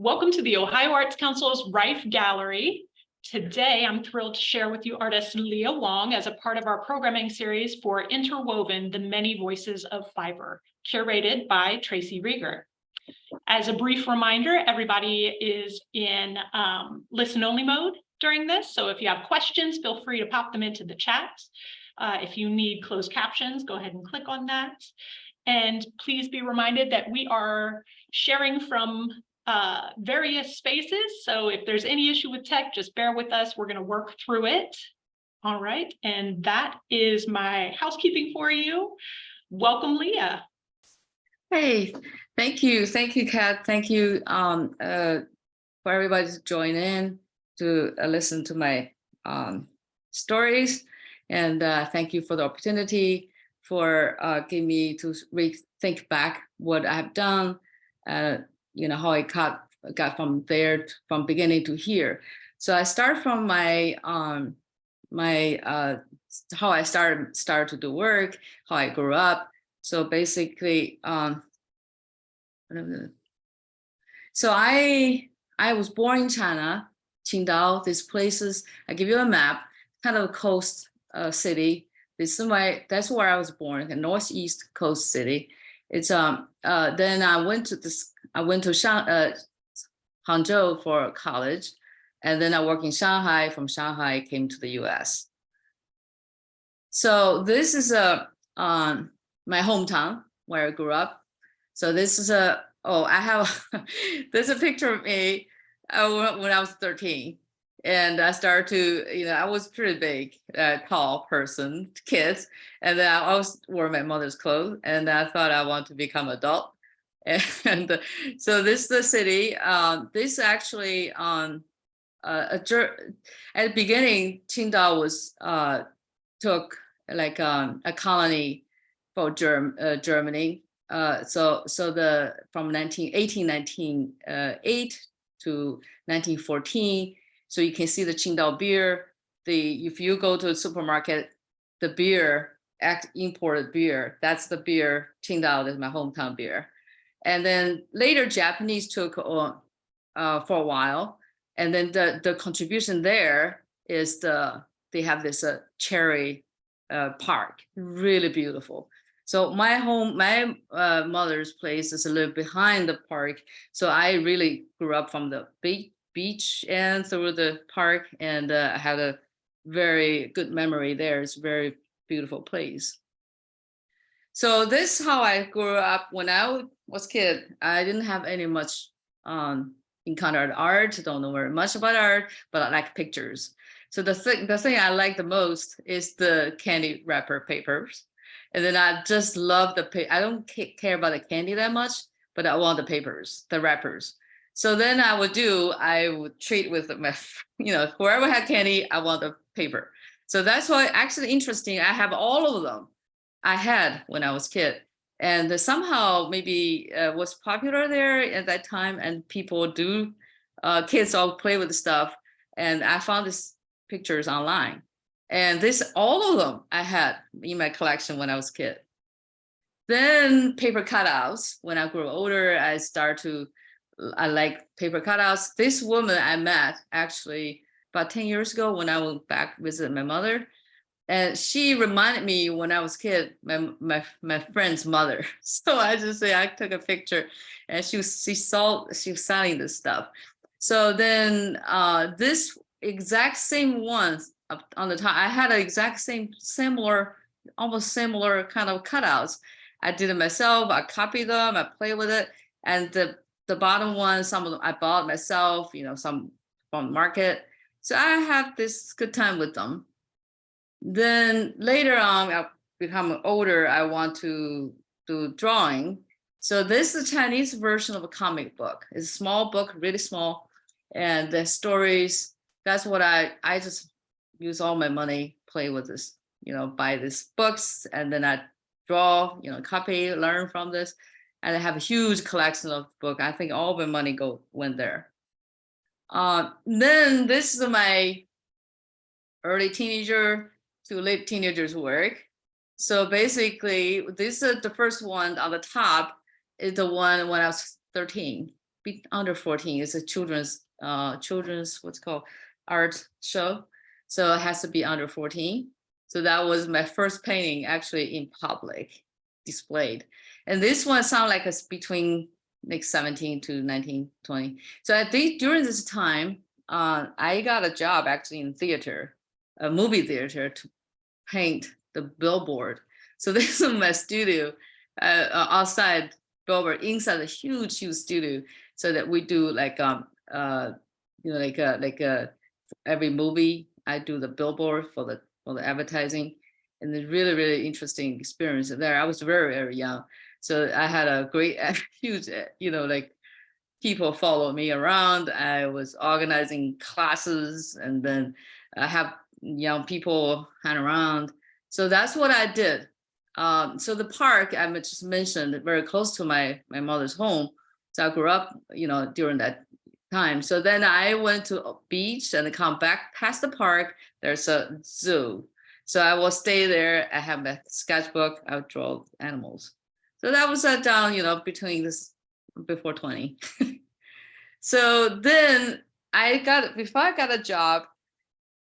Welcome to the Ohio Arts Council's Rife Gallery. Today, I'm thrilled to share with you artist Leah Wong as a part of our programming series for Interwoven, the Many Voices of Fiber, curated by Tracy Rieger. As a brief reminder, everybody is in listen-only mode during this, so if you have questions, feel free to pop them into the chat. If you need closed captions, go ahead and click on that. And please be reminded that we are sharing from various spaces. So if there's any issue with tech, just bear with us. We're going to work through it. All right. And that is my housekeeping for you. Welcome, Leah. Hey, thank you. Thank you, Kat. Thank you for everybody to join in to listen to my stories. And thank you for the opportunity for giving me to think back what I've done, how I got from there, from beginning to here. So I start from my how I started to do work, how I grew up. So basically, so I was born in China, Qingdao. These places, I give you a map, kind of a coast city. That's where I was born, a northeast coast city. It's then I went to Hangzhou for college, and then I worked in Shanghai. From Shanghai, I came to the U.S. So this is my hometown where I grew up. So this is I have there's a picture of me when I was 13. And I started to, I was pretty big, tall person, kids. And then I always wore my mother's clothes. And I thought I want to become adult. And so this is the city. This actually at the beginning, Qingdao was took like a colony for Germany. So from 1898 to 1914. So you can see the Qingdao beer. If you go to a supermarket, the beer, imported beer, that's the beer, Qingdao is my hometown beer. And then later Japanese took for a while. And then the contribution there is they have this cherry park, really beautiful. So my mother's place is a little behind the park. So I really grew up from the beach and through the park, and I had a very good memory there. It's a very beautiful place. So this is how I grew up. When I was a kid, I didn't have any much encountered art, don't know very much about art, but I like pictures. So the thing I like the most is the candy wrapper papers. And then I just love I don't care about the candy that much, but I want the papers, the wrappers. So then I would treat with my, whoever had candy, I want the paper. So that's why actually interesting. I have all of them I had when I was a kid. And somehow maybe was popular there at that time. And people kids all play with the stuff. And I found these pictures online. And all of them I had in my collection when I was a kid. Then paper cutouts. When I grew older, I like paper cutouts. This woman I met actually about 10 years ago when I went back to visit my mother. And she reminded me when I was a kid, my friend's mother. So I took a picture and she was selling this stuff. So then this exact same one on the top, I had an exact almost similar kind of cutouts. I did it myself. I copied them. I played with it. And the bottom one, some of them I bought myself, some from the market. So I have this good time with them. Then later on, I become older, I want to do drawing. So this is a Chinese version of a comic book. It's a small book, really small. And the stories, that's what I just use all my money, play with this, buy these books. And then I draw, copy, learn from this. And I have a huge collection of books. I think all my money went there. Then this is my early teenager to late teenagers work. So basically, this is the first one on the top is the one when I was 13. under 14. It's a children's what's called art show. So it has to be under 14. So that was my first painting actually in public displayed. And this one sounds like it's between like 17 to 19, 20. So I think during this time, I got a job actually in theater, a movie theater, to paint the billboard. So this is my studio outside billboard, inside a huge studio, so that we do like every movie I do the billboard for the advertising, and it's really interesting experience there. I was very young, so I had a great huge like people follow me around. I was organizing classes, and then I have young people hang around. So that's what I did. So the park I just mentioned, very close to my mother's home. So I grew up, during that time. So then I went to a beach and come back past the park. There's a zoo. So I will stay there. I have my sketchbook. I would draw animals. So that was down, between this before 20. So then before I got a job,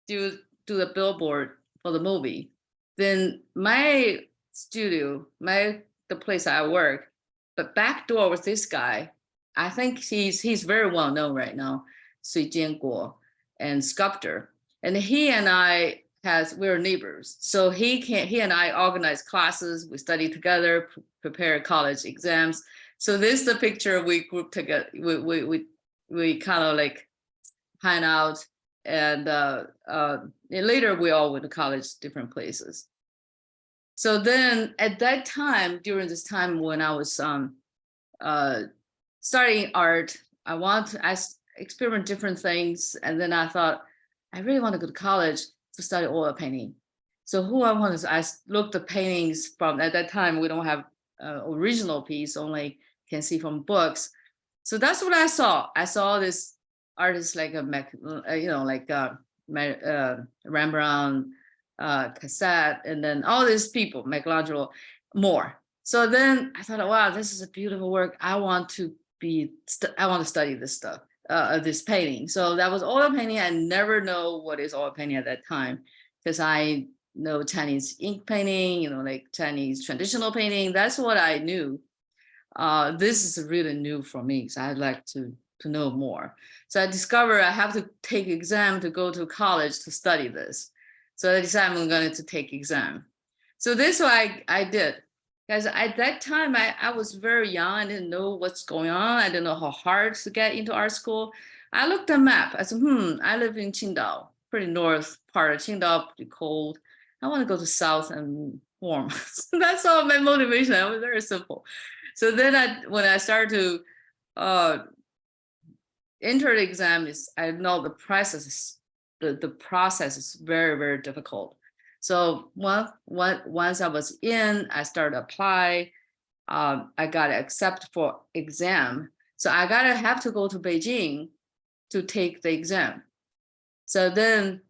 do the billboard for the movie. Then my studio, the place I work, but back door was this guy. I think he's very well known right now, Sui Jianguo, and sculptor. And he and I we're neighbors. So he and I organized classes. We studied together, prepare college exams. So this is the picture we grouped together. We kind of like hang out, and later we all went to college, different places. So then at that time, during this time when I was studying art, I experiment different things, and then I thought I really want to go to college to study oil painting. So I looked at paintings from, at that time we don't have original piece, only can see from books. So that's what I saw. I saw this artist like Rembrandt, Cassette, and then all these people, Michelangelo, more. So then I thought, wow, this is a beautiful work. I want to study this stuff, this painting. So that was oil painting. I never know what is oil painting at that time, because I know Chinese ink painting, like Chinese traditional painting. That's what I knew. This is really new for me, so I'd like to know more. So I discovered I have to take exam to go to college to study this. So I decided I'm going to take exam. So this what I did. Because at that time, I was very young. I didn't know what's going on. I didn't know how hard to get into art school. I looked at a map. I said, I live in Qingdao, pretty north part of Qingdao, pretty cold. I want to go to south and warm. So that's all my motivation. It was very simple. So then when I started to enter the exam, I know the process is very, very difficult. So once I was in, I started to apply. I got accepted for exam. So I have to go to Beijing to take the exam. So then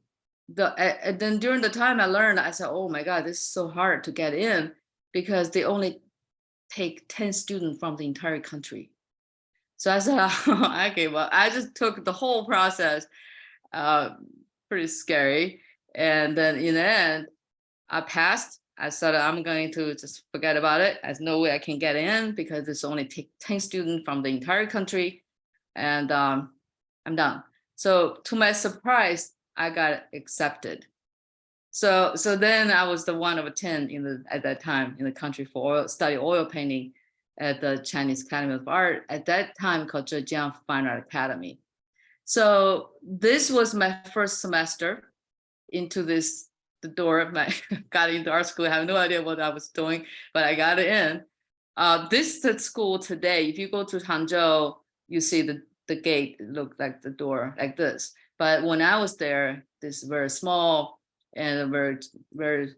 during the time I learned, I said, oh my God, this is so hard to get in, because they only take 10 students from the entire country. So I said, I gave up. I just took the whole process, pretty scary. And then in the end, I passed. I said, I'm going to just forget about it. There's no way I can get in, because it's only take 10 students from the entire country. And I'm done. So to my surprise, I got accepted. So then I was the one of 10 at that time in the country for study oil painting at the Chinese Academy of Art, at that time called Zhejiang Fine Art Academy. So this was my first semester into the door of got into art school. I have no idea what I was doing, but I got in. This is the school today. If you go to Hangzhou, you see the gate look like the door like this. But when I was there, this very small and a very, very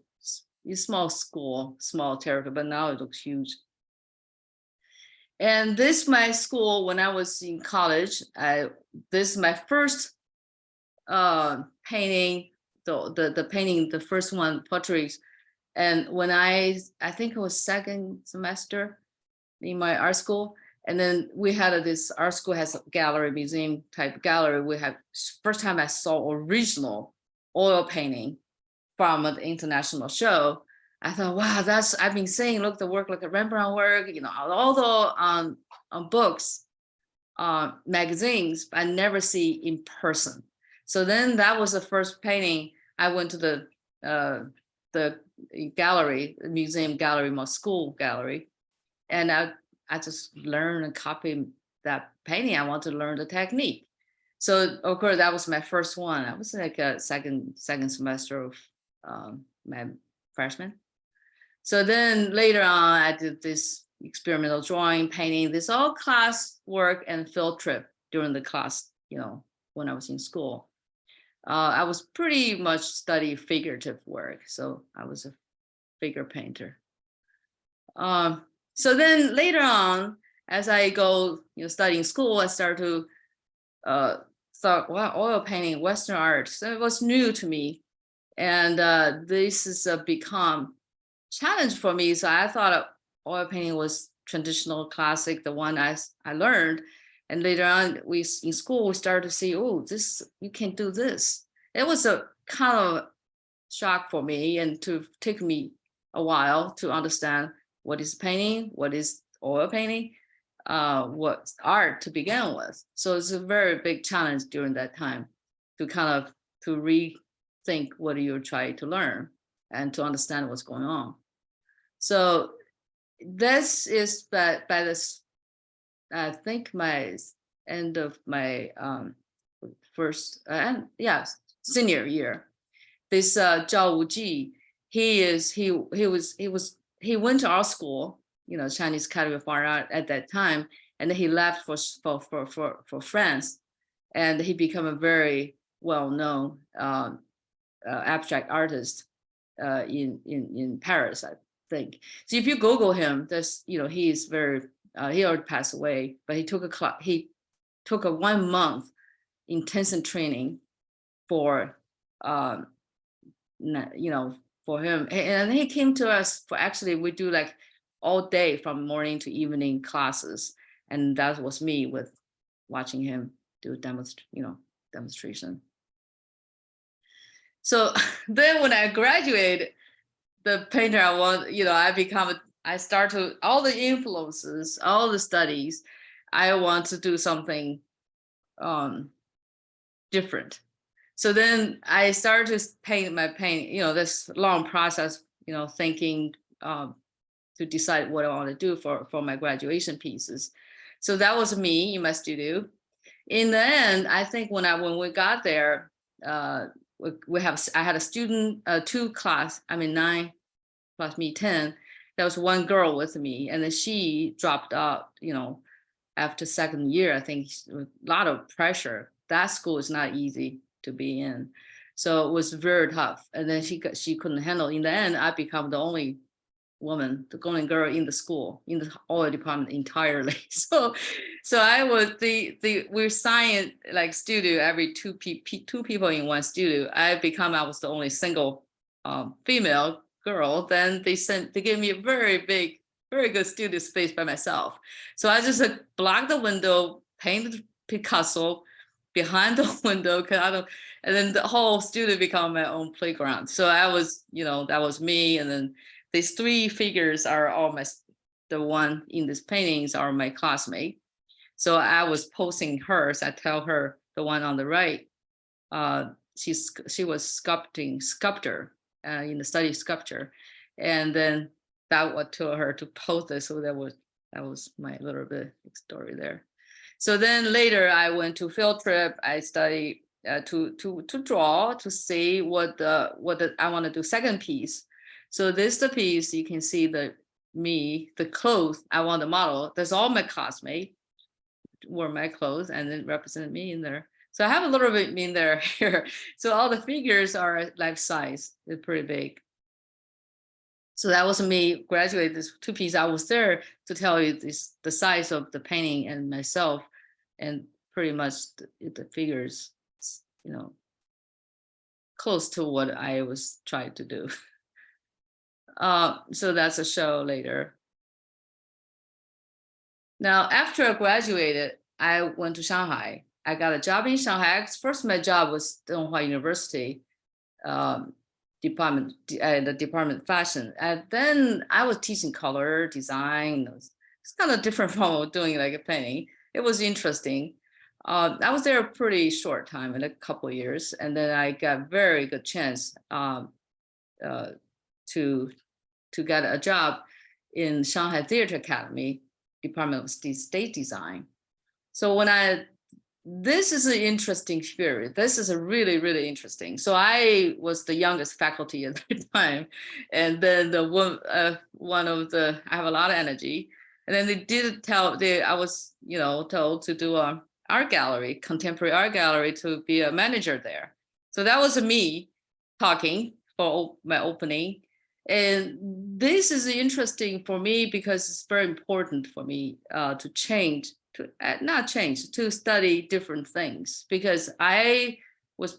small school, small territory, but now it looks huge. And this my school when I was in college. This is my first painting, the painting, the first one, portraits. And when I think it was second semester in my art school, And then we had our school has a gallery, museum type gallery. We had, first time I saw original oil painting from an international show. I thought, wow, I've been saying, look, the work like a Rembrandt work, all the on books, magazines, but I never see in person. So then that was the first painting. I went to the gallery, the museum gallery, my school gallery, and I just learned and copied that painting. I want to learn the technique. So of course that was my first one. I was like a second semester of my freshman. So then later on, I did this experimental drawing, painting, this all class work and field trip during the class, when I was in school. I was pretty much study figurative work. So I was a figure painter. So then later on, as I go, studying school, I start to thought, wow, oil painting, Western art. So it was new to me. And this is become challenge for me. So I thought oil painting was traditional classic, the one I learned. And later on, in school, we started to see, oh, you can do this. It was a kind of shock for me, and to take me a while to understand what is painting, what is oil painting, what's art to begin with. So it's a very big challenge during that time to to rethink what you're trying to learn and to understand what's going on. So this is by this, I think my end of my first senior year. This Zhao Wuji, he went to our school, Chinese Academy of Fine Art at that time, and then he left for France, and he became a very well-known abstract artist in Paris, I think. So if you Google him, he is very he already passed away, but he took a 1 month intensive training for for him, and he came to us for, actually we do like all day from morning to evening classes, and that was me with watching him do demonstration. So then when I graduated, the painter I want, I start to, all the influences, all the studies, I want to do something different. So then I started to paint this long process, thinking to decide what I want to do for my graduation pieces. So that was me in my studio. In the end, I think when we got there, I had a student, 9 plus me 10. There was one girl with me, and then she dropped out, after second year. I think a lot of pressure. That school is not easy to be in, so it was very tough. And then she couldn't handle. In the end, I become the only woman, the only girl in the school, in the oil department entirely. So I was we're signing like studio every two people in one studio. I was the only single female girl. Then they gave me a very big, very good studio space by myself. So I just blocked the window, painted Picasso behind the window, and then the whole studio became my own playground. So I was, that was me. And then these three figures are all the one in these paintings are my classmate. So I was posing hers. I tell her, the one on the right, she was sculptor in the study sculpture, and then that what told her to pose this. So that was my little bit story there. So then later I went to field trip. I studied to draw, to see what I want to do second piece. So this the piece, you can see the clothes I want to model. That's all my classmates wore my clothes and then represented me in there. So I have a little bit in there here. So all the figures are life size. They're pretty big. So that was me graduate this two piece. I was there to tell you the size of the painting and myself, and pretty much the figures, close to what I was trying to do. So that's a show later. Now, after I graduated, I went to Shanghai. I got a job in Shanghai. First, my job was Donghua University department, the department of fashion. And then I was teaching color design. It's kind of different from doing like a painting. It was interesting. I was there a pretty short time, in a couple of years, and then I got very good chance to get a job in Shanghai Theater Academy, Department of State Design. So this is an interesting period. This is a really, really interesting. So I was the youngest faculty at the time. And then I have a lot of energy. And then I was, told to do a art gallery, contemporary art gallery, to be a manager there. So that was me talking for my opening. And this is interesting for me because it's very important for me to study different things, because I was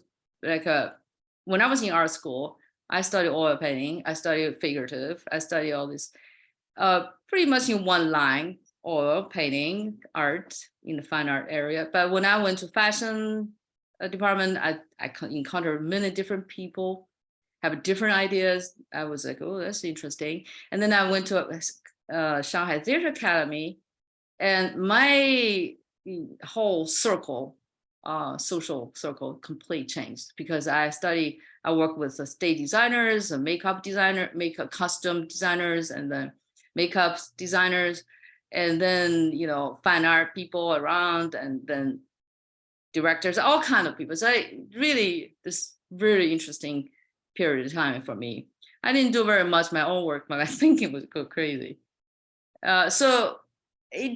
when I was in art school, I studied oil painting, I studied figurative, I studied all this pretty much in one line, oil painting, art in the fine art area. But when I went to fashion department, I encountered many different people, have different ideas. I was like, oh, that's interesting. And then I went to Shanghai Theater Academy, and my whole circle, social circle, completely changed, because I work with the state designers, makeup costume designers, and then makeup designers, and then, fine art people around, and then directors, all kinds of people. So this really interesting period of time for me. I didn't do very much my own work, but my thinking was go crazy. So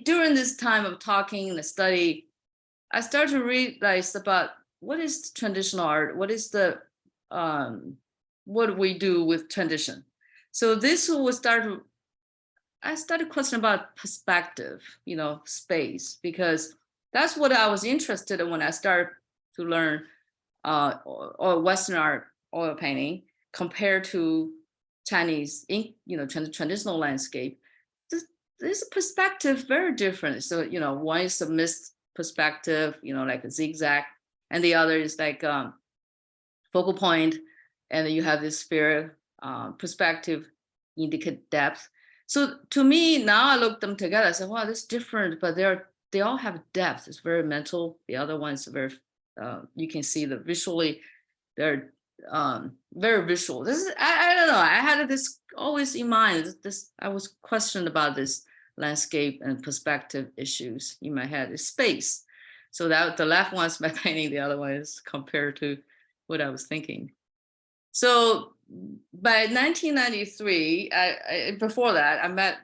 during this time of talking and the study, I started to realize about what is traditional art, what is what do we do with tradition. So I started questioning about perspective, space, because that's what I was interested in when I started to learn or Western art, oil painting, compared to Chinese, traditional landscape. This perspective very different. So, one is a mist perspective, like a zigzag, and the other is like focal point, and then you have this sphere perspective, indicate depth. So to me, now I look them together, I say, wow, this is different, but they all have depth. It's very mental. The other one's very, you can see that visually, they're very visual. I don't know. I had this always in mind. I was questioned about this landscape and perspective issues in my head. It's space. So that the left one's my painting, the other one is compared to what I was thinking. So by 1993, before that, I met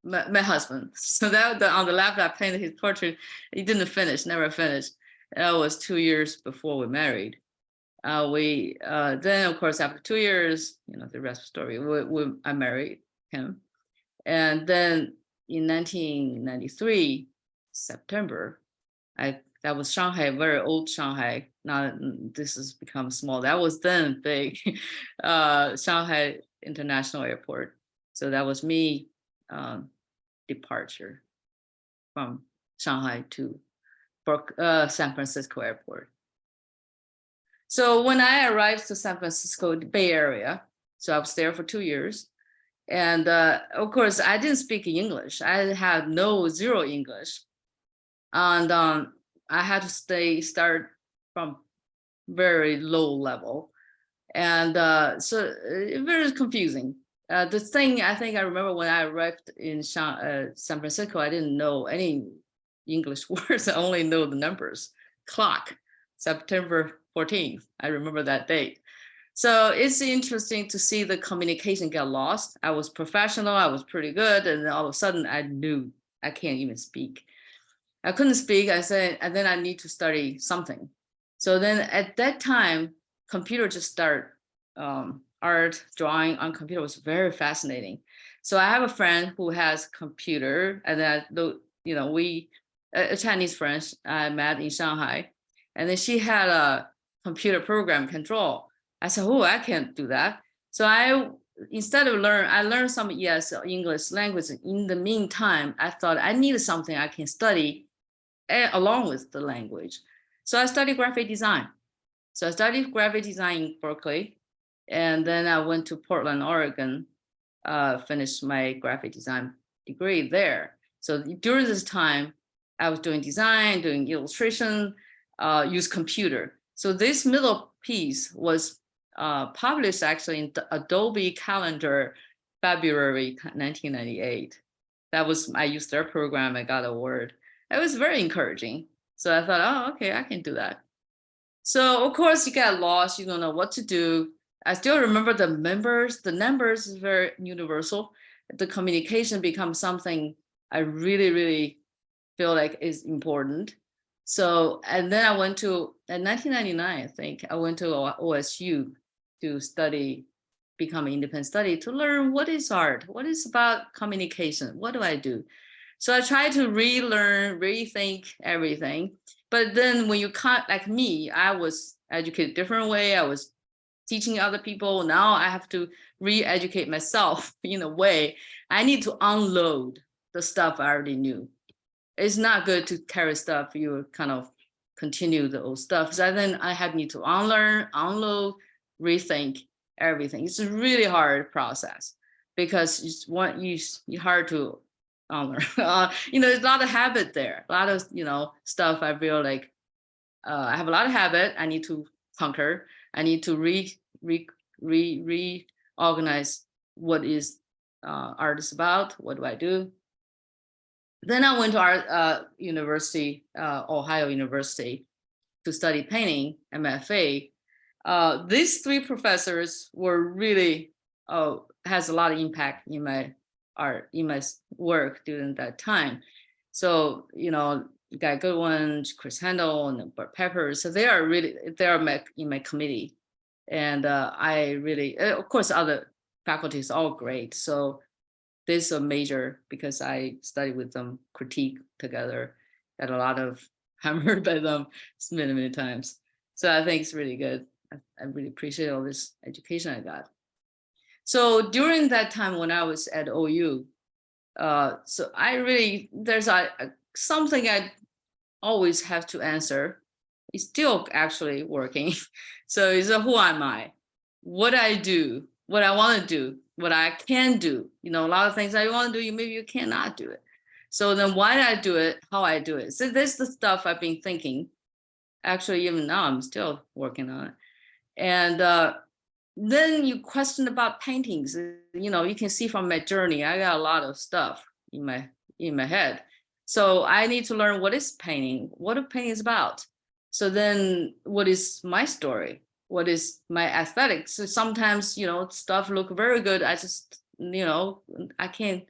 my husband. So that on the left, I painted his portrait. He didn't finish, never finished. That was 2 years before we married. Then of course, after 2 years, the rest of the story, I married him. And then in 1993, September, that was Shanghai, very old Shanghai. Now this has become small. That was then big, Shanghai International Airport. So that was me departure from Shanghai to San Francisco Airport. So when I arrived to San Francisco Bay Area, so I was there for 2 years. And of course, I didn't speak English. I had zero English. And I had to start from very low level. And so it very confusing. The thing I think I remember when I arrived in San Francisco, I didn't know any English words. I only know the numbers. Clock, September 14th. I remember that date. So it's interesting to see the communication get lost. I was professional, I was pretty good, and then all of a sudden I knew I can't even speak. I couldn't speak. I said, and then I need to study something. So then at that time, computer just started, art, drawing on computer was very fascinating. So I have a friend who has computer, and then a Chinese friend I met in Shanghai, and then she had a computer program can draw. I said, oh, I can't do that. So I instead of I learned some English language. In the meantime, I thought I needed something I can study along with the language. So I studied graphic design. So I studied graphic design in Berkeley, and then I went to Portland, Oregon, finished my graphic design degree there. So during this time, I was doing design, doing illustration, use computer. So this middle piece was published actually in the Adobe Calendar, February 1998. That was, I used their program, I got an award. It was very encouraging. So I thought, oh, okay, I can do that. So of course you get lost, you don't know what to do. I still remember the numbers is very universal. The communication becomes something I really, really feel like is important. So, and then I went to, in 1999, I think, I went to OSU to study, become an independent study, to learn what is art, what is about communication, what do I do? So I tried to relearn, rethink everything. But then when you can't, like me, I was educated a different way. I was teaching other people. Now I have to re-educate myself in a way. I need to unload the stuff I already knew. It's not good to carry stuff you kind of continue the old stuff. So then I need to unlearn, unload, rethink everything. It's a really hard process because it's hard to unlearn. There's a lot of habit there, a lot of stuff. I feel like I have a lot of habit. I need to conquer. I need to reorganize what is art is about. What do I do? Then I went to art university, Ohio University, to study painting, MFA. These three professors were really has a lot of impact in my art, in my work during that time. So you got good ones, Chris Handel and Bert Pepper. So they are in my committee, and I really, of course, other faculties all great. So this is a major because I studied with them, critique together, got a lot of hammered by them many, many times. So I think it's really good. I really appreciate all this education I got. So during that time when I was at OU, so I really, there's something I always have to answer. It's still actually working. So it's who am I? What I do, what I want to do, what I can do. A lot of things I want to do, maybe you cannot do it. So then why did I do it? How I do it? So this is the stuff I've been thinking. Actually, even now I'm still working on it. And then you question about paintings. You can see from my journey, I got a lot of stuff in my head. So I need to learn what is painting, what a painting is about. So then what is my story? What is my aesthetics? So sometimes, stuff look very good. I just, I can't,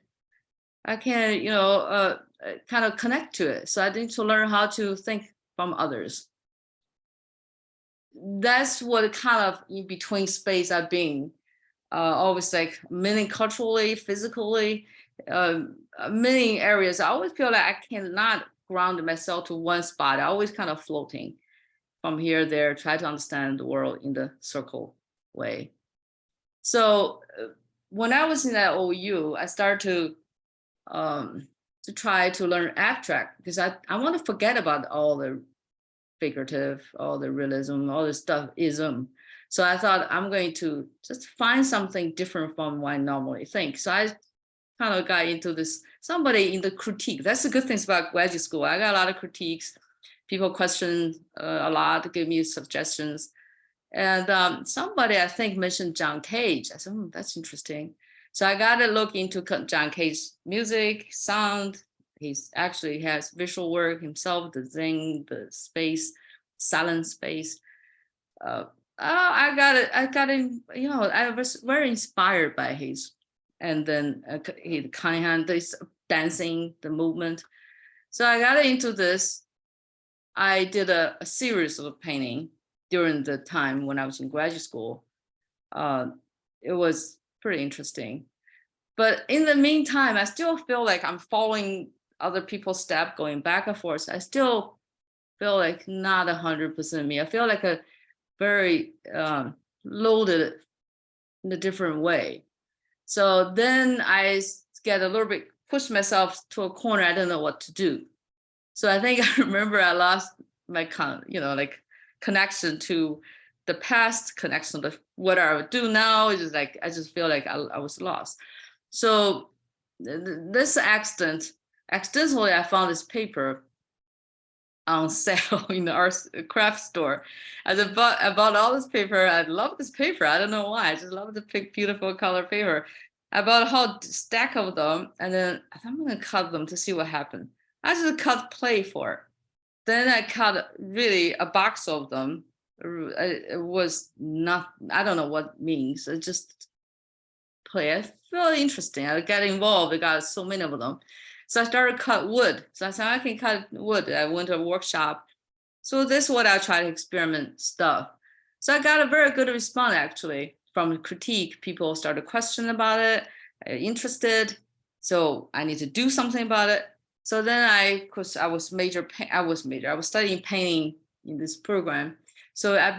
kind of connect to it. So I need to learn how to think from others. That's what kind of in between space I've been, always like many culturally, physically, many areas. I always feel like I cannot ground myself to one spot. I always kind of floating from here, there, try to understand the world in the circle way. So when I was in that OU, I started to try to learn abstract because I want to forget about all the figurative, all the realism, all the stuff ism. So I thought I'm going to just find something different from what I normally think. So I kind of got into this, somebody in the critique. That's the good things about graduate school. I got a lot of critiques. People question a lot, give me suggestions. And somebody I think mentioned John Cage. I said, that's interesting. So I got to look into John Cage's music, sound. He actually has visual work himself, the Zen, the space, silent space. I got it. I was very inspired by his, and then he kind of this dancing, the movement. So I got into this. I did a series of painting during the time when I was in graduate school. It was pretty interesting. But in the meantime, I still feel like I'm following other people's steps, going back and forth. I still feel like not 100% me. I feel like a very loaded in a different way. So then I get a little bit, push myself to a corner. I don't know what to do. So I think I remember I lost my connection to the past, connection to what I would do now. It's just like, I just feel like I was lost. So this accidentally I found this paper on sale in the art craft store. I bought all this paper. I love this paper. I don't know why. I just love the beautiful color paper. I bought a whole stack of them, and then I thought I'm gonna cut them to see what happened. I just cut play for it. Then I cut really a box of them. It was not, I don't know what it means. It just play. I felt interesting. I got involved. I got so many of them. So I started cut wood. So I said, I can cut wood. I went to a workshop. So this is what I try to experiment stuff. So I got a very good response actually from critique. People started questioning about it, interested. So I need to do something about it. So then I was studying painting in this program. So I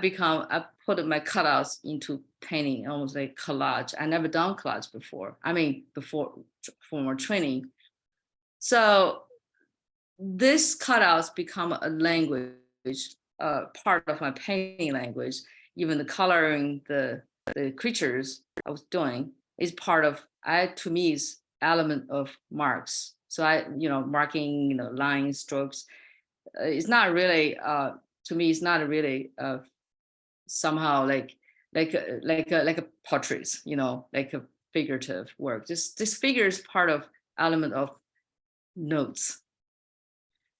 put my cutouts into painting, almost like collage. I never done collage before. I mean, before formal training. So this cutouts become a language, part of my painting language. Even the coloring, the creatures I was doing is part of, to me, is element of marks. So marking, lines, strokes. It's not really, to me, it's not really somehow like a portraits, like a figurative work. This figure is part of element of notes.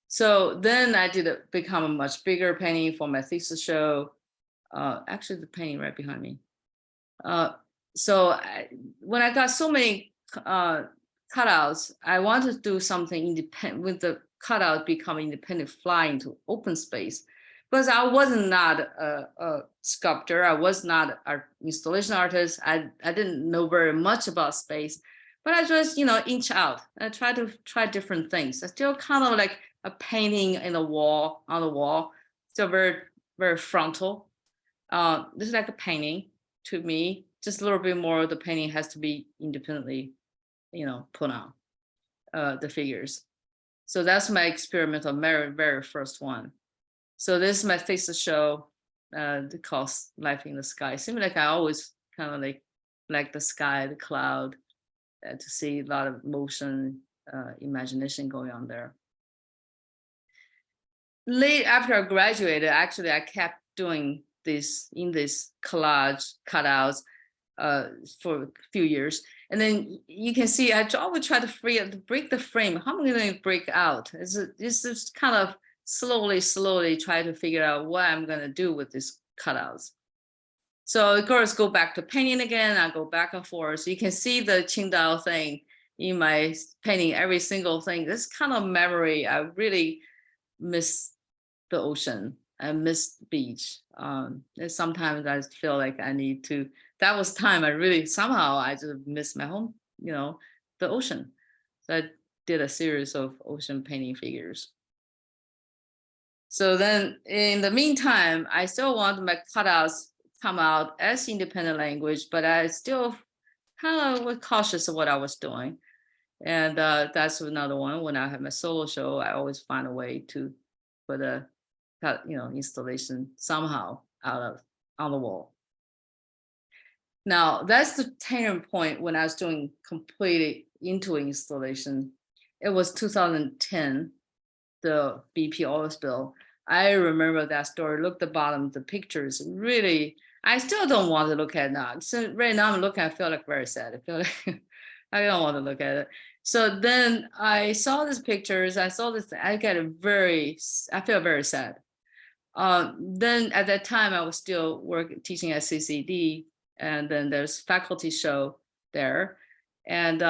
So then I did become a much bigger painting for my thesis show. Actually, the painting right behind me. When I got so many cutouts, I wanted to do something independent with the cutout become independent, fly into open space. Because I was not a sculptor, I was not an installation artist. I didn't know very much about space, but I just inch out. I try different things. I still kind of like a painting on the wall, still very very frontal. This is like a painting to me. Just a little bit more. The painting has to be independently, put on the figures. So that's my experimental very very first one. So this is my thesis show, called Life in the Sky. Seems like I always kind of like the sky, the cloud, to see a lot of motion, imagination going on there. Late after I graduated, actually, I kept doing this in this collage cutouts for a few years. And then you can see I always try to break the frame. How am I going to break out? It's just kind of slowly try to figure out what I'm going to do with these cutouts. So of course, go back to painting again. I go back and forth. So you can see the Qingdao thing in my painting, every single thing. This kind of memory, I really miss the ocean. I miss the beach. And sometimes I feel like I need to, that was time I really, somehow I just miss my home, the ocean. So I did a series of ocean painting figures. So then in the meantime, I still want my cutouts come out as independent language, but I still kind of was cautious of what I was doing. And that's another one. When I have my solo show, I always find a way to put a installation somehow on the wall. Now that's the turning point when I was doing completely into installation. It was 2010, the BP oil spill. I remember that story. Look at the bottom, the pictures really, I still don't want to look at it now. So right now I'm looking, I feel like very sad. I feel like I don't want to look at it. So then I saw these pictures, I saw this, I feel very sad. Then at that time I was still teaching at CCD, and then there's faculty show there. And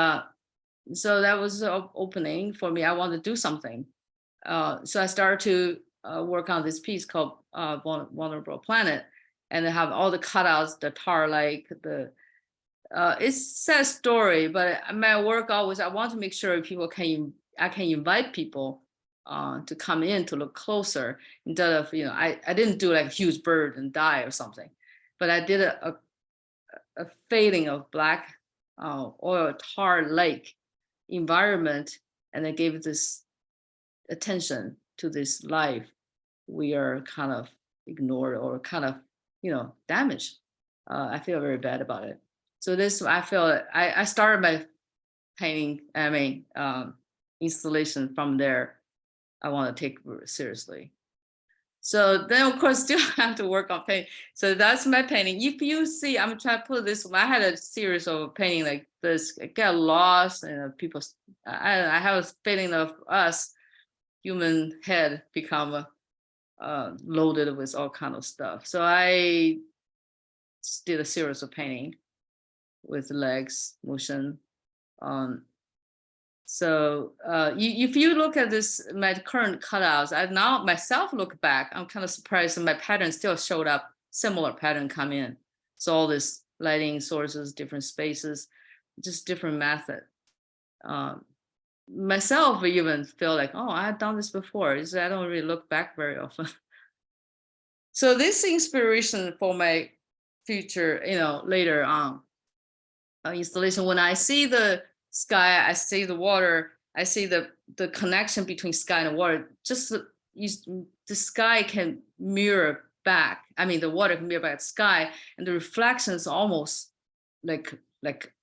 so that was an opening for me. I wanted to do something. So I started to work on this piece called Vulnerable Planet, and they have all the cutouts, the tar lake, it's a sad story, but my work always, I want to make sure people I can invite people to come in to look closer, instead of, I didn't do like a huge bird and die or something, but I did a fading of black oil tar lake environment, and I gave this attention to this life we are kind of ignored or kind of, damaged. I feel very bad about it. So this, I feel, I started my painting, installation from there. I want to take seriously. So then, of course, still have to work on painting. So that's my painting. If you see, I'm trying to put this. I had a series of painting like this. I got lost, and people. I have a feeling of us, human head, become loaded with all kind of stuff. So I did a series of painting with legs motion. So if you look at this, my current cutouts, I now myself look back, I'm kind of surprised that my pattern still showed up, similar pattern come in. So all this lighting sources, different spaces, just different method. Myself even feel like, oh, I've done this before. I don't really look back very often. So this inspiration for my future, later on installation, when I see the sky, I see the water, I see the connection between sky and water. Just the sky can mirror back. I mean, the water can mirror back the sky, and the reflection is almost like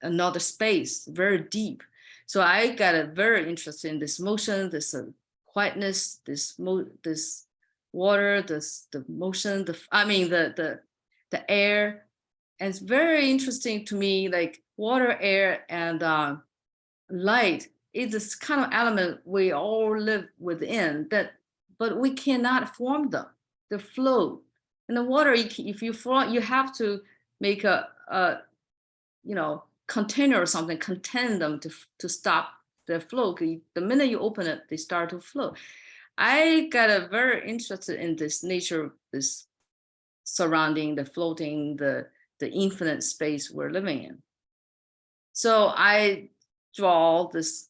another space, very deep. So I got very interested in this motion, this quietness, this water, the motion, the air. And it's very interesting to me, like water, air, and light is this kind of element we all live within, but we cannot form them. The flow. In the water, if you float, you have to make a container or something, contain them to stop the flow. The minute you open it, they start to flow. I got very interested in this nature, this surrounding, the floating, the infinite space we're living in. So I draw this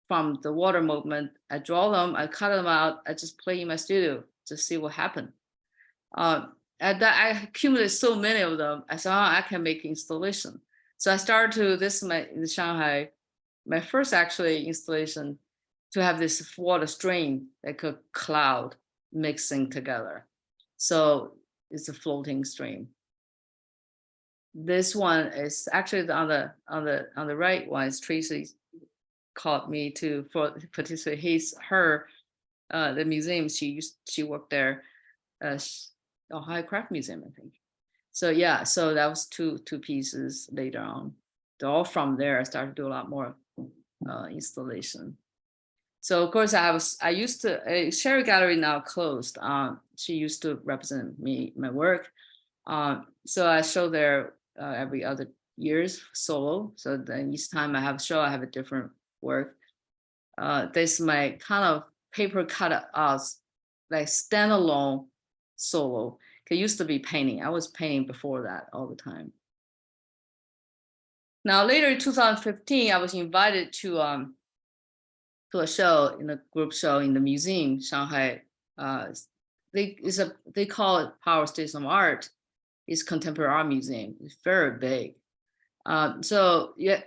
from the water movement. I draw them, I cut them out, I just play in my studio to see what happened. And I accumulated so many of them. I said, I can make installation. So I started in Shanghai, my first actually installation, to have this water stream, like a cloud mixing together. So it's a floating stream. This one is actually on the right one is Tracy called me for participate. The museum she worked there, Ohio Craft Museum, I think. So yeah, so that was two pieces later on. All from there, I started to do a lot more installation. So of course I used to Sherry Gallery now closed. She used to represent my work. So I show there every other years solo. So then each time I have a show, I have a different work. This is my kind of paper cutouts, like standalone solo. It used to be painting. I was painting before that all the time. Now later in 2015, I was invited to a show, in a group show in the museum, Shanghai. They call it Power Station of Art. It's Contemporary Art Museum. It's very big. So yeah,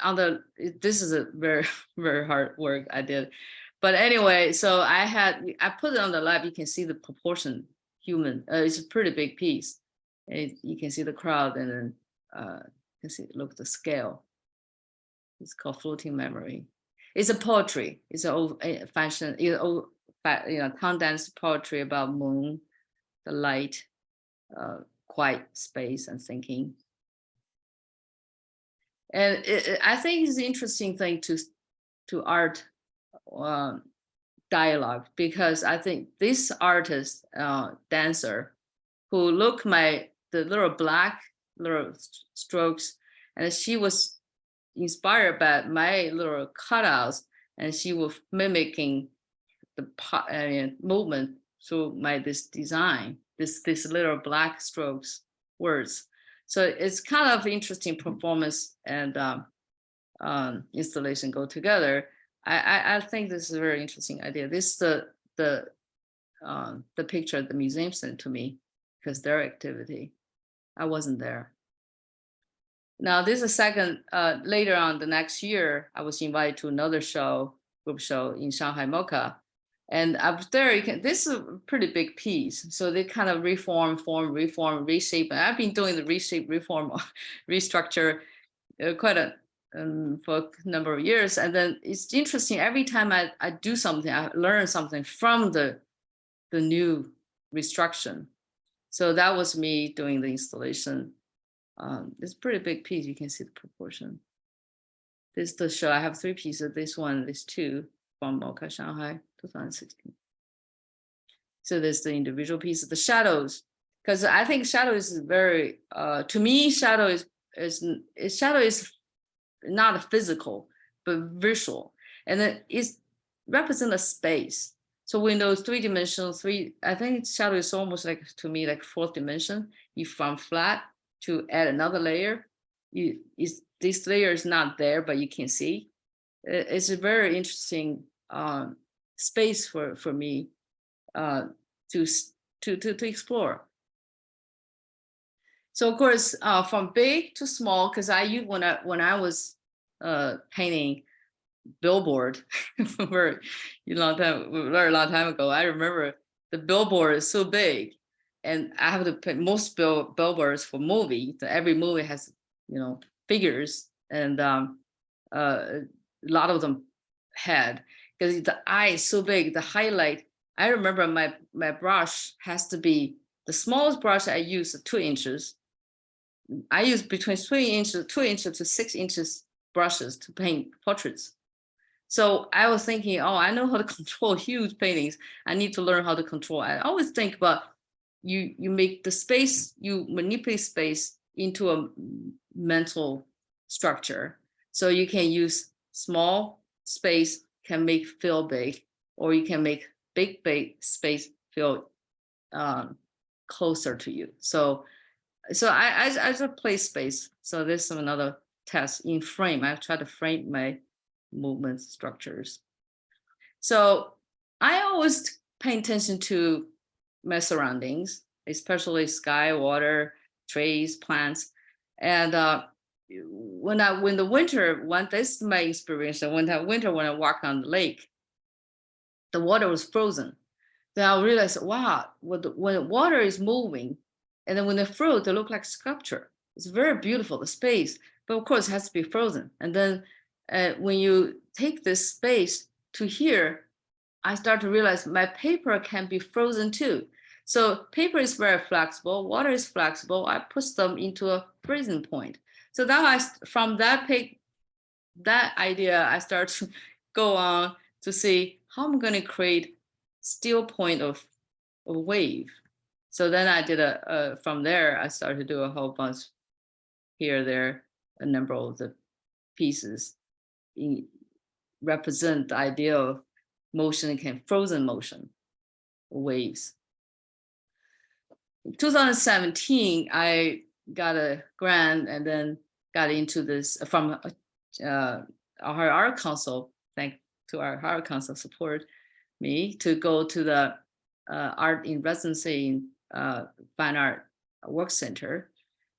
this is a very, very hard work I did. But anyway, so I put it on the lab. You can see the proportion, human. It's a pretty big piece. You can see the crowd, and then you can see, look at the scale. It's called Floating Memory. It's a poetry. It's an old fashioned, condensed poetry about moon, the light, quiet space, and thinking. And I think it's an interesting thing to art dialogue, because I think this artist, dancer, who look the little black little strokes, and she was inspired by my little cutouts, and she was mimicking the movement through this design, this little black strokes words. So it's kind of interesting performance and installation go together. I think this is a very interesting idea. This is the picture the museum sent to me, because their activity. I wasn't there. Now this is a second, later on the next year, I was invited to another group show in Shanghai MoCA. And up there, this is a pretty big piece. So they kind of reform, reshape. And I've been doing the reshape, reform, restructure quite a for a number of years. And then it's interesting, every time I do something, I learn something from the new restructure. So that was me doing the installation. It's a pretty big piece. You can see the proportion. This is the show. I have 3 pieces. This one, this 2 from MoCA Shanghai 2016. So there's the individual piece, the shadows, because I think shadow is very, to me, shadow is not physical, but visual. And then it represents a space. So when those 3-dimensional, I think shadow is almost like, to me, like 4th dimension. You from flat to add another layer. This layer is not there, but you can see. It's a very interesting space for me to explore. So of course, from big to small, because when I was painting billboard for a very long time ago, I remember the billboard is so big, and I have to paint most billboards for movie. Every movie has figures, and a lot of them had, because the eye is so big, the highlight. I remember my brush has to be the smallest brush I use, 2 inches. I use between 2 inches to 6 inches brushes to paint portraits. So I was thinking, oh, I know how to control huge paintings. I need to learn how to control. I always think about you make the space, you manipulate space into a mental structure. So you can use small space can make feel big, or you can make big space feel closer to you. So I just play space. So there's another test in frame. I try to frame my movement structures. So I always pay attention to my surroundings, especially sky, water, trees, plants. And when the winter, this is my experience. When I walk on the lake, the water was frozen. Then I realized, wow, when water is moving, and then when they froze, they look like sculpture. It's very beautiful, the space, but of course it has to be frozen. And then when you take this space to here, I start to realize my paper can be frozen too. So paper is very flexible, water is flexible. I push them into a freezing point. So now from that idea, I start to go on to see how I'm going to create still point of a wave. So then I did from there, I started to do a whole bunch here, there, a number of the pieces represent the idea of motion, frozen motion, waves. In 2017, I got a grant and then got into this from our art council. Thanks to our art council support me to go to the art in residency in Fine Art Work Center.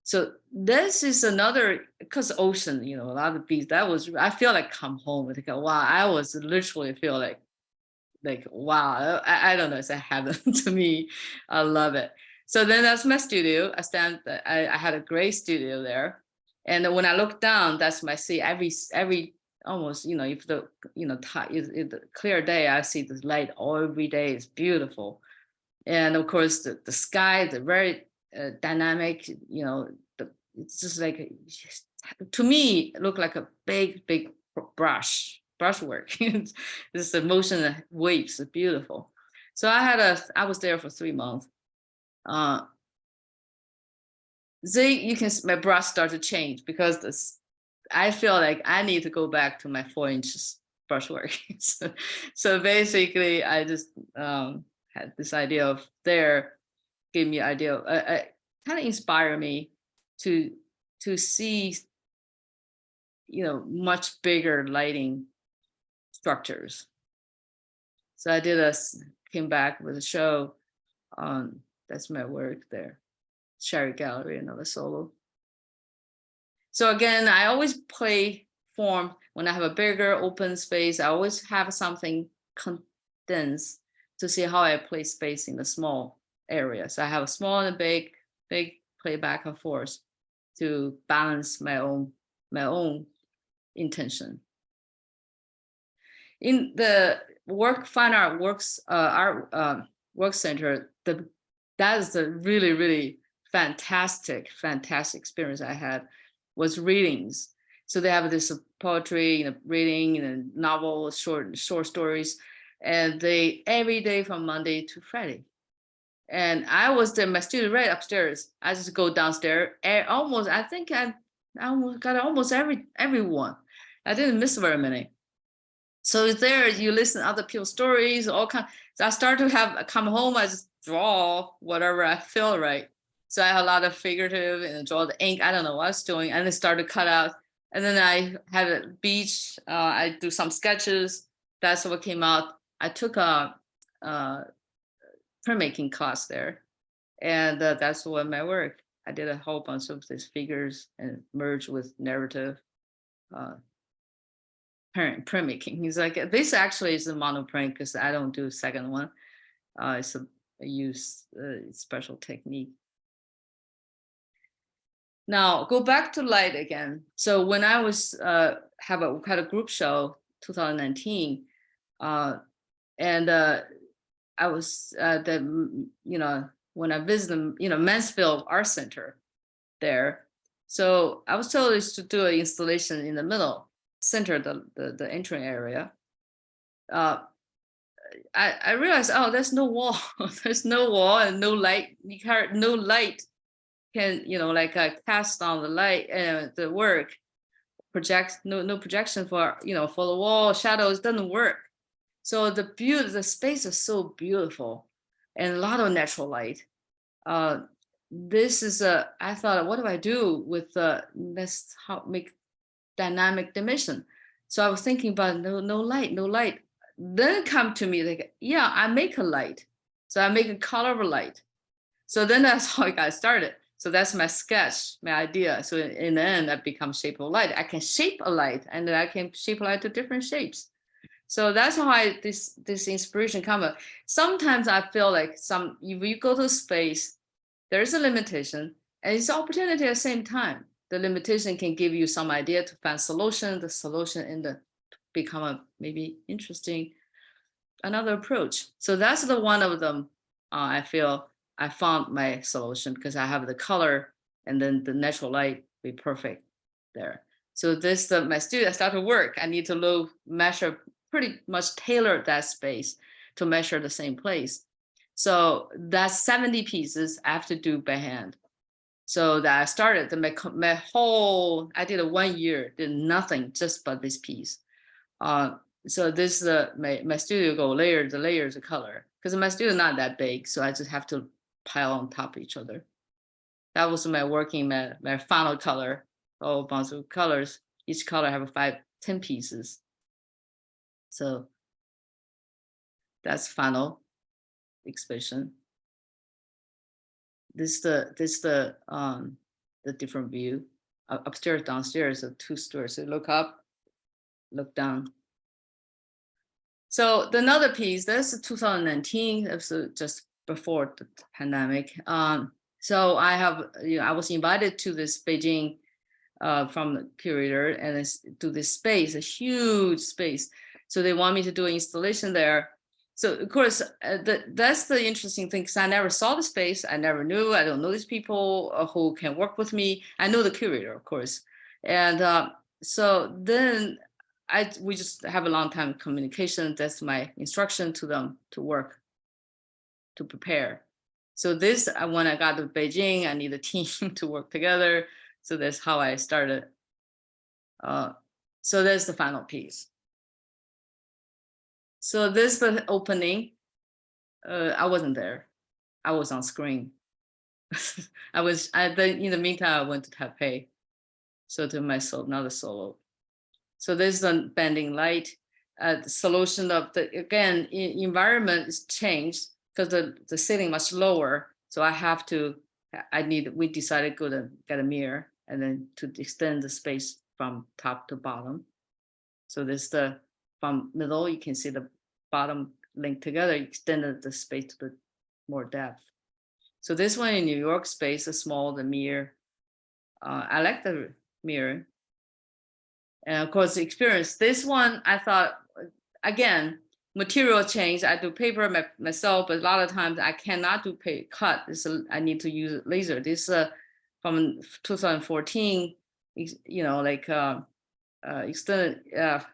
So this is another, because ocean, a lot of beach, I feel like come home. Like, wow, I was literally feel like wow, I don't know, it's a heaven to me. I love it. So then that's my studio. I had a great studio there. And when I look down, that's my sea. Every almost, if the clear day, I see the light every day. It's beautiful. And of course, the sky, the very dynamic, it's just like, to me, it looked like a big brushwork. It's the motion of waves, it's beautiful. So I was there for 3 months. My brush started to change because I feel like I need to go back to my 4 inches brushwork. So basically, I just had this idea of gave me an idea, kind of inspired me to see, much bigger lighting structures. So I came back with a show. That's my work there. Sherry Gallery, another solo. So again, I always play form when I have a bigger open space. I always have something condensed to see how I play space in the small area. So I have a small and a big play back and forth to balance my own intention. In the fine art works work center, that is the really fantastic experience I had was readings. So they have this poetry, reading, novels, short stories, and they every day from Monday to Friday. And I was there, my student right upstairs. I just go downstairs. I think I almost got everyone. I didn't miss very many. So there you listen to other people's stories, all kind. So I start to come home, I just draw whatever I feel right. So I have a lot of figurative and draw the ink. I don't know what I was doing. And then start to cut out. And then I had a beach. I do some sketches. That's what came out. I took a printmaking class there. And that's what my work. I did a whole bunch of these figures and merged with narrative. Printmaking. He's like, this actually is a monoprint because I don't do a second one. I use special technique. Now go back to light again. So when I was had a group show 2019, and I was when I visited Mansfield Art Center there. So I was told to do an installation in the middle center, the entry area. I realized, oh, there's no wall. There's no wall and no light. No light can cast on the light and the work project. No projection for for the wall shadows doesn't work. So the space is so beautiful and a lot of natural light. This is I thought, what do I do with let's make dynamic dimension. So I was thinking about no light. Then it come to me like, yeah, I make a light. So I make a color of a light. So then that's how I got started. So that's my sketch, my idea. So in the end, that becomes shape of light. I can shape a light, and then I can shape a light to different shapes. So that's how this inspiration comes up. Sometimes I feel like if you go to space, there's a limitation and it's opportunity at the same time. The limitation can give you some idea to find solution, the solution in the become a maybe interesting another approach. So that's the one of them. I feel I found my solution because I have the color and then the natural light be perfect there. So this my student started to work. I need to measure pretty much tailor that space to measure the same place. So that's 70 pieces I have to do by hand. So that I started my whole, I did a 1 year, did nothing just but this piece. So this my studio go the layers of color because my studio not that big, so I just have to pile on top of each other. That was my working my final color, a whole bunch of colors. Each color have 10 pieces. So that's final expression. This the different view. Upstairs, downstairs, 2 stories. So look up, look down. So another piece, that's 2019, that's just before the pandemic. So I was invited to this Beijing from the curator and to this space, a huge space. So they want me to do an installation there. So of course, that's the interesting thing because I never saw the space. I never knew. I don't know these people who can work with me. I know the curator, of course. And so then we just have a long time communication. That's my instruction to them to work, to prepare. So this, when I got to Beijing, I need a team to work together. So that's how I started. So that's the final piece. So this is the opening. I wasn't there. I was on screen. in the meantime, I went to Taipei. So to my another solo. So this is the bending light. The solution of again, environment is changed because the ceiling much lower. So we decided to go to get a mirror. and then to extend the space from top to bottom. So this from middle, you can see the bottom linked together, extended the space to the more depth. So this one in New York space, the small, the mirror. I like the mirror. And of course, the experience. This one, I thought, again, material change. I do paper myself, but a lot of times I cannot do cut. I need to use laser. This from 2014, like extended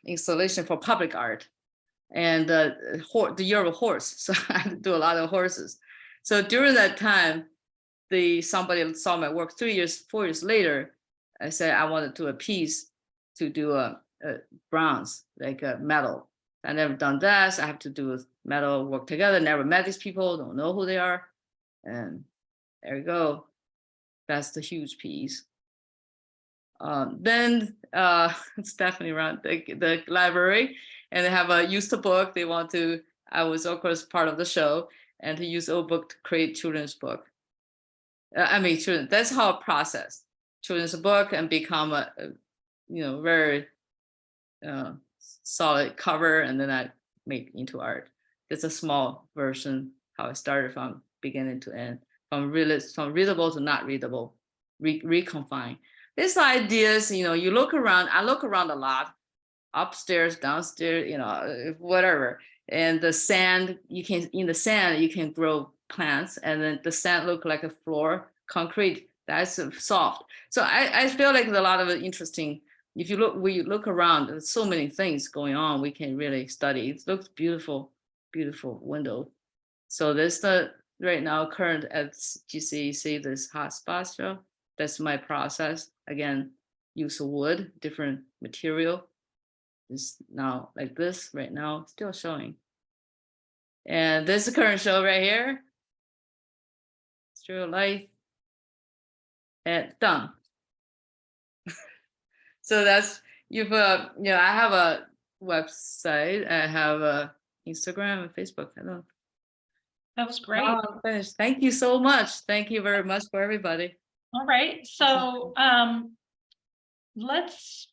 installation for public art, and the year of a horse. So I do a lot of horses. So during that time, somebody saw my work 4 years later. I said I want to do a piece to do a bronze, like a metal. I never done that. So I have to do metal work together. Never met these people, don't know who they are. And there you go. That's the huge piece. Then Stephanie around the library, and they have a used book. They want to, I was of course part of the show, and to use old book to create children's book. Children, that's how I process children's book and become a very solid cover, and then I make into art. It's a small version how I started from beginning to end, from readable to not readable, reconfine. These ideas, you look around. I look around a lot, upstairs, downstairs, whatever. And the sand, in the sand you can grow plants, and then the sand look like a floor, concrete. That's soft. So I feel like there's a lot of interesting. If we look around, there's so many things going on. We can really study. It looks beautiful, beautiful window. So this right now current at GCEC, this hot spot show. That's my process. Again, use wood, different material. It's now like this right now, still showing. And this is the current show right here. Still life and done. So that's I have a website. I have a Instagram and Facebook. I know. That was great. I'm finished. Thank you so much. Thank you very much for everybody. All right. So let's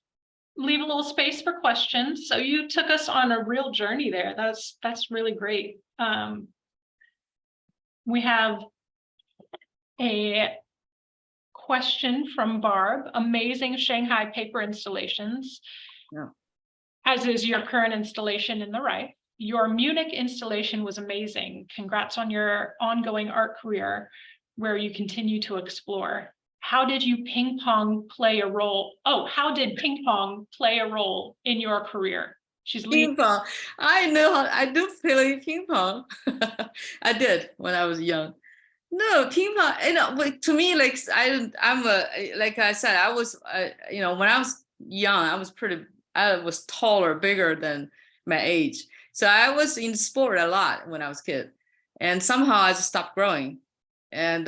leave a little space for questions. So you took us on a real journey there. That's really great. We have a question from Barb. Amazing Shanghai paper installations. Yeah. As is your current installation in the right. Your Munich installation was amazing. Congrats on your ongoing art career where you continue to explore. How did ping pong play a role? Oh, how did ping pong play a role in your career? Ping pong. I know I do play ping pong. I did when I was young. No, ping pong. To me, like like I said, I was, when I was young, I was taller, bigger than my age. So I was in sport a lot when I was a kid, and somehow I just stopped growing. And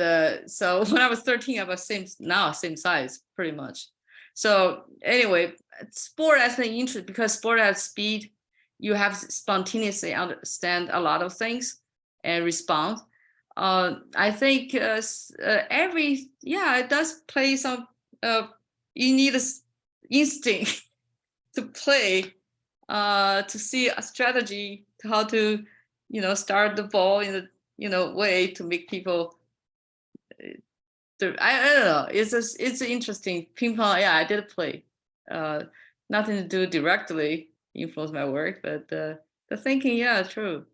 so when I was 13, I was same size, pretty much. So anyway, sport has an interest because sport has speed. You have to spontaneously understand a lot of things and respond. I think it does play some. You need an instinct to play, to see a strategy to how to, start the ball in a way to make people. I don't know. It's interesting. Ping pong. Yeah, I did play. Nothing to do directly influence my work, but the thinking, yeah, true.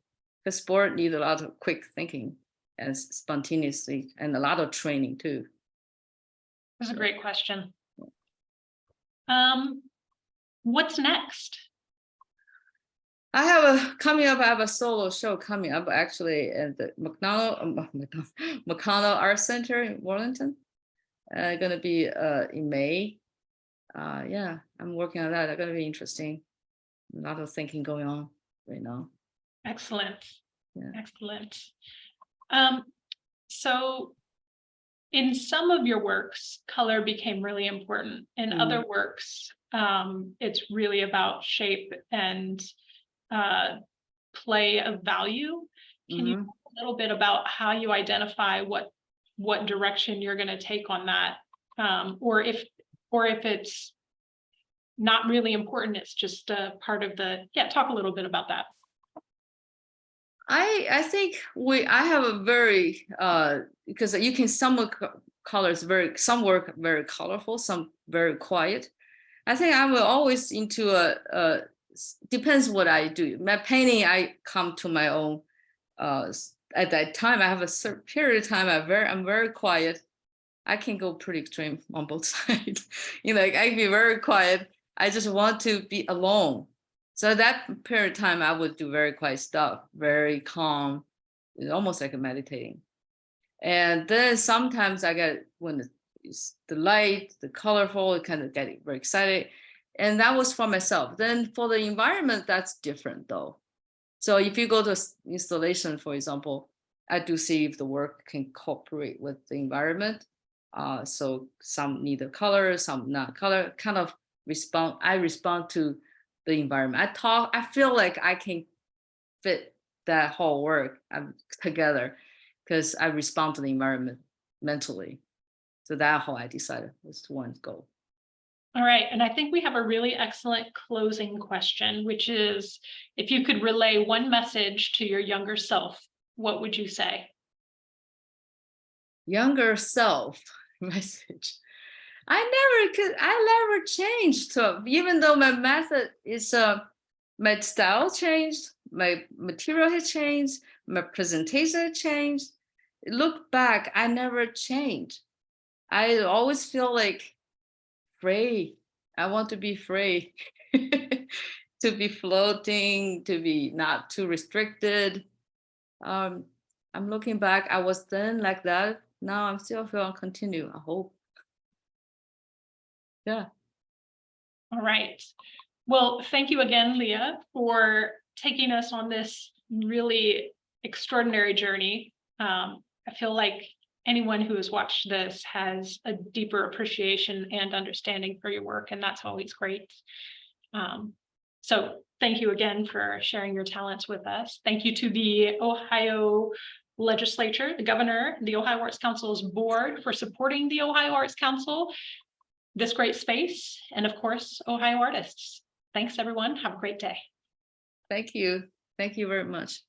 The sport needs a lot of quick thinking and spontaneously, and a lot of training too. That's a great question. What's next? I have a solo show coming up actually at the McConnell Art Center in Wellington. Gonna be in May. Yeah, I'm working on that. It's gonna be interesting. A lot of thinking going on right now. Excellent. Yeah. Excellent. So in some of your works, color became really important. In other works, it's really about shape and play of value. Can you talk a little bit about how you identify what direction you're going to take on that or if it's not really important, it's just a part of the, talk a little bit about that. I think I have a very because you can some colors some work very colorful, some very quiet. I think I will always into depends what I do. My painting, I come to my own. At that time, I have a certain period of time. I'm very quiet. I can go pretty extreme on both sides. I can be very quiet. I just want to be alone. So that period of time, I would do very quiet stuff, very calm, almost like a meditating. And then sometimes I get when the light, the colorful, it kind of get very excited. And that was for myself. Then for the environment, that's different though. So if you go to installation, for example, I do see if the work can cooperate with the environment. So some need a color, some not color, kind of I respond to the environment. I feel like I can fit that whole work together because I respond to the environment mentally. So that's how I decided was to one goal. All right, and I think we have a really excellent closing question, which is, if you could relay one message to your younger self, what would you say? Younger self message. I never changed. So even though my method is, my style changed, my material has changed, my presentation has changed. Look back, I never changed. I always feel like free. I want to be free, to be floating, to be not too restricted. I'm looking back, I was then like that. Now I'm still feeling continue, I hope. Yeah. All right. Well, thank you again, Leah, for taking us on this really extraordinary journey. I feel like anyone who has watched this has a deeper appreciation and understanding for your work, and that's always great. So thank you again for sharing your talents with us. Thank you to the Ohio Legislature, the governor, the Ohio Arts Council's board for supporting the Ohio Arts Council, this great space, and of course, Ohio artists. Thanks, everyone. Have a great day. Thank you. Thank you very much.